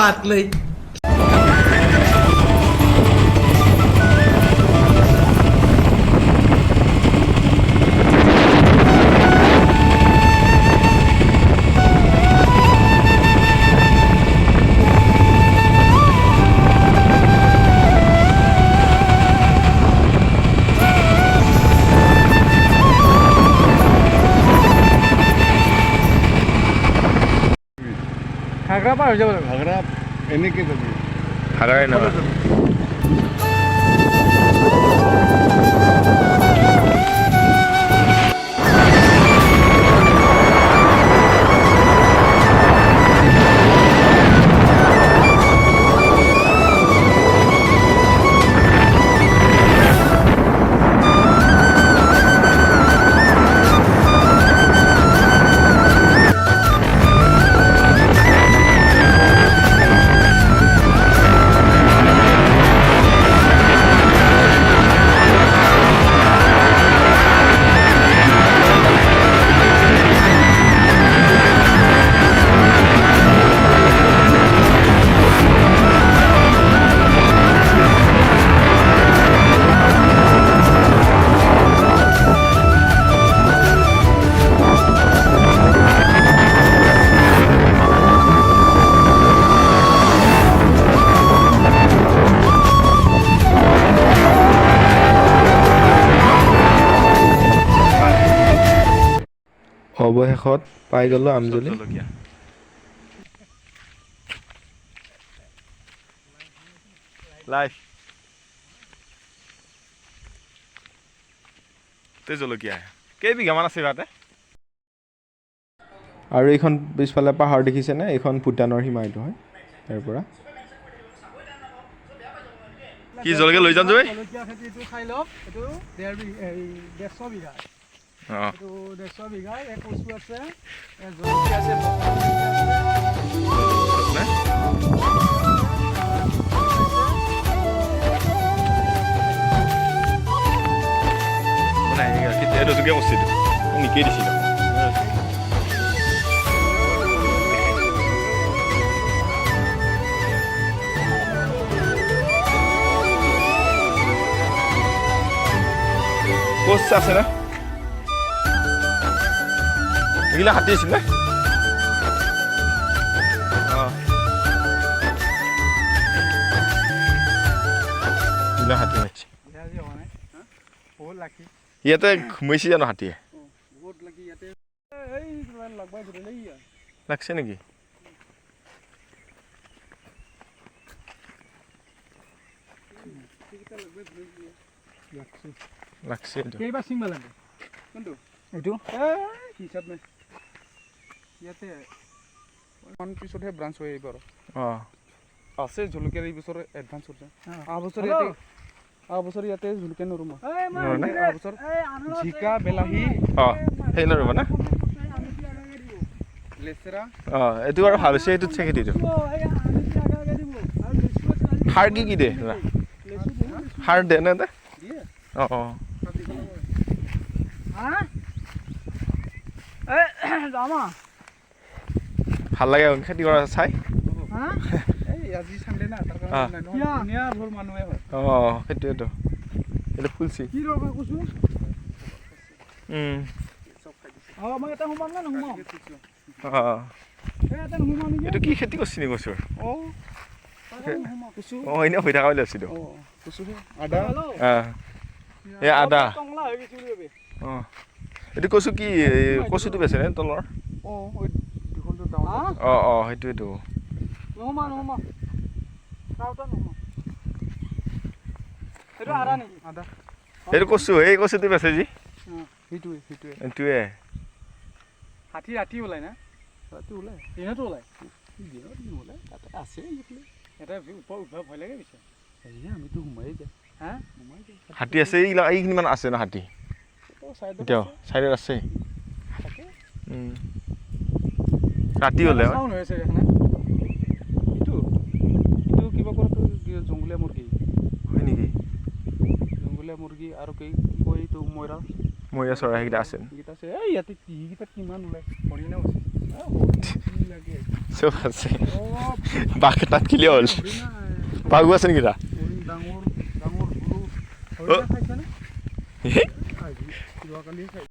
গাঁৱত লৈ ঘাগৰা পাৰ হৈ যাব লাগিব ঘাগৰা এনেকৈ যাবি ঘাগৰাই নহয় অৱশেষত পাই গ'লো আমজলি লাইফ জলকীয়া কেইবিঘামান আছে তাতে আৰু এইখন পিছফালে পাহাৰ দেখিছেনে এইখন ভূটানৰ সীমা এইটো হয় তাৰ পৰা কি জলকীয়া লৈ যাম তুমি জলকীয়া খেতিটো চাই লওক এইটো 150 বিঘা এইটো 150 বিঘা এক কচু আছে জলকীয়া আছে এইটো জলকীয়া বস্তু নিকেই দিছিলোঁ পোষ্ট আছে না এগুলা হাতী আছিল না এগুলা হাতী মাৰিছে ইয়াতে ঘুমাইছে জানো হাতীয়ে লাগছে নেকি লাগছে কেইবাৰ চিংবা লাগে কোনটো এইটো হিচাপ নাই ইয়াতে ওৱান পিছতহে ব্ৰাঞ্চ হৈ আহিব আৰু আছে জলকীয়াৰ এই বছৰ এডভান্স কৰিছে অহা বছৰ ইয়াতে জলকীয়া নৰুম অহা বছৰ জিকা বিলাহী সেই নৰুব না লেচেৰা এইটো আৰু ভাল হৈছে এইটোত চেকি দিছোঁ সাৰ কি দে সাৰ দে নে দে ভাল লাগে খেতি কৰা চাই আজি চানডে না তাৰ কাৰণে ধুনীয়া ভৰ মানুহে হয় সেইটোৱেতো এইটো ফুলছি কি ৰবা কৈছো মই এটা সোমাম না নোসোমাম এইটো কি খেতি কৰিছি নি কচুৰ এনে হৈ থকা বুলি আছিলোঁ এই আদা এইটো কচু কি কচুটো বেচে নে তলৰ সেইটোৱেতো এইটো কচু এই কচুটো বেচে যি সেইটোৱে হাতী ৰাতি ওলাই না ৰাতি ওলাই দিনতো ওলাই ওলাই তাতে আছে এটা ওপৰ উঠা ভয় লাগে পিছে আমিতো সোমাই যায় হাতী আছে এইখিনি মান আছে ন হাতী এতিয়াও চাইডত আছে ৰাতি হ'লে কিবা কৰাটো জংঘলীয়া মুৰ্গী হয় নেকি জংঘলীয়া মুৰ্গী আৰু কি কয় এইটো ময়ৰা চৰাই সেইকেইটা আছে এইকেইটা আছে ইয়াতে টিকেইটাত কিমান ওলাই হৰিণাও আছে চব আছে অ' বাঘ তাত কিলি হ'ল বাঘো আছে নেকি তা ডাঙৰ ডাঙৰ সৰু হৰিণা খাইছেনে? আজি যোৱাকালি খাই